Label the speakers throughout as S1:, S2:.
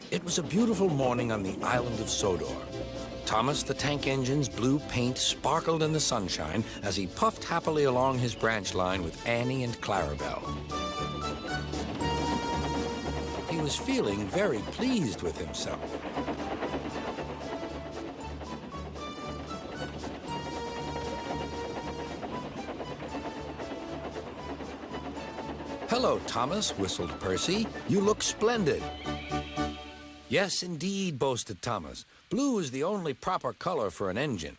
S1: It was a beautiful morning on the island of Sodor. Thomas the Tank Engine's blue paint sparkled in the sunshine as he puffed happily along his branch line with Annie and Clarabelle. He was feeling very pleased with himself. "Hello, Thomas," whistled Percy. "You look splendid." "Yes, indeed," boasted Thomas. "Blue is the only proper color for an engine."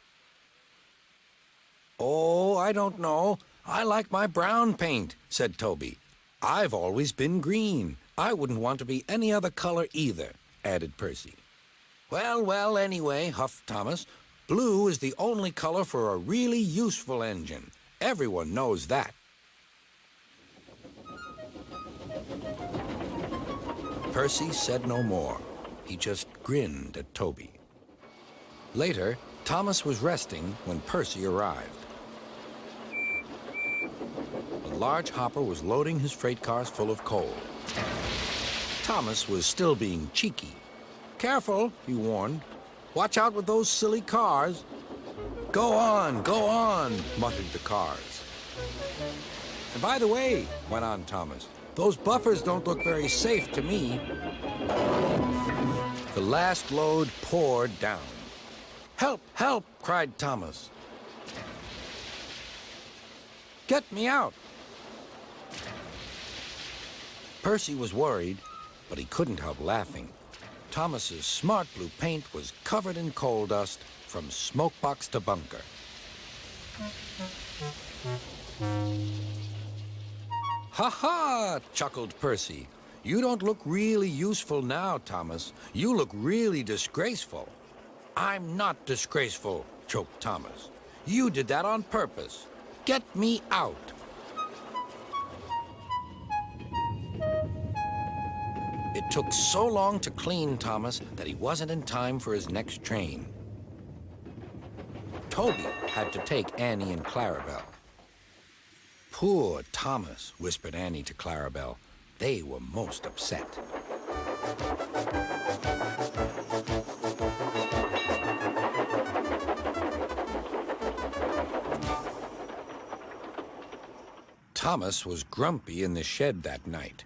S1: "Oh, I don't know. I like my brown paint," said Toby. "I've always been green. I wouldn't want to be any other color either," added Percy. "Well, well, anyway," huffed Thomas, "blue is the only color for a really useful engine. Everyone knows that." Percy said no more. He just grinned at Toby. Later, Thomas was resting when Percy arrived. A large hopper was loading his freight cars full of coal. Thomas was still being cheeky. "Careful," he warned. "Watch out with those silly cars." Go on," muttered the cars. "And by the way," went on Thomas, "those buffers don't look very safe to me." The last load poured down. "Help, help," cried Thomas. "Get me out." Percy was worried, but he couldn't help laughing. Thomas's smart blue paint was covered in coal dust from smokebox to bunker. "Ha ha!" chuckled Percy. "You don't look really useful now, Thomas. You look really disgraceful." "I'm not disgraceful," choked Thomas. "You did that on purpose. Get me out." It took so long to clean Thomas that he wasn't in time for his next train. Toby had to take Annie and Clarabelle. "Poor Thomas," whispered Annie to Clarabelle. They were most upset. Thomas was grumpy in the shed that night.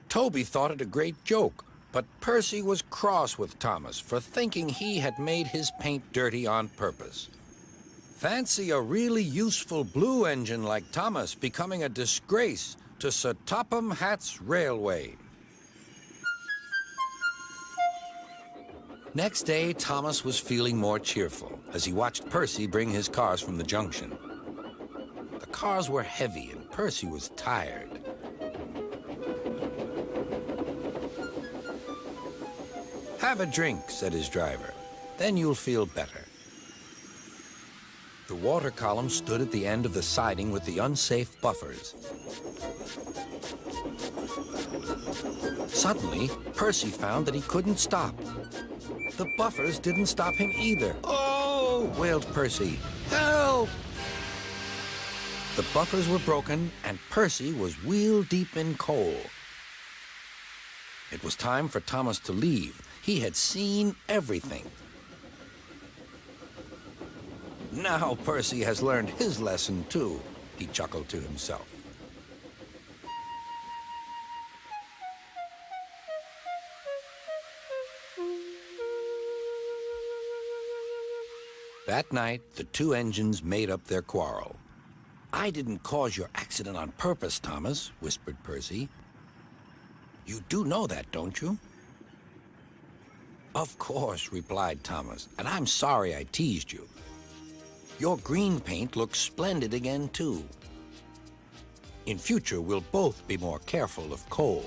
S1: Toby thought it a great joke, but Percy was cross with Thomas for thinking he had made his paint dirty on purpose. Fancy a really useful blue engine like Thomas becoming a disgrace to Sir Topham Hatt's railway. Next day, Thomas was feeling more cheerful as he watched Percy bring his cars from the junction. The cars were heavy and Percy was tired. "Have a drink," said his driver. "Then you'll feel better." The water column stood at the end of the siding with the unsafe buffers. Suddenly, Percy found that he couldn't stop. The buffers didn't stop him either. "Oh!" wailed Percy. "Help!" The buffers were broken, and Percy was wheel-deep in coal. It was time for Thomas to leave. He had seen everything. "Now Percy has learned his lesson, too," he chuckled to himself. That night, the two engines made up their quarrel. "I didn't cause your accident on purpose, Thomas," whispered Percy. "You do know that, don't you?" "Of course," replied Thomas, "and I'm sorry I teased you. Your green paint looks splendid again, too. In future, we'll both be more careful of coal."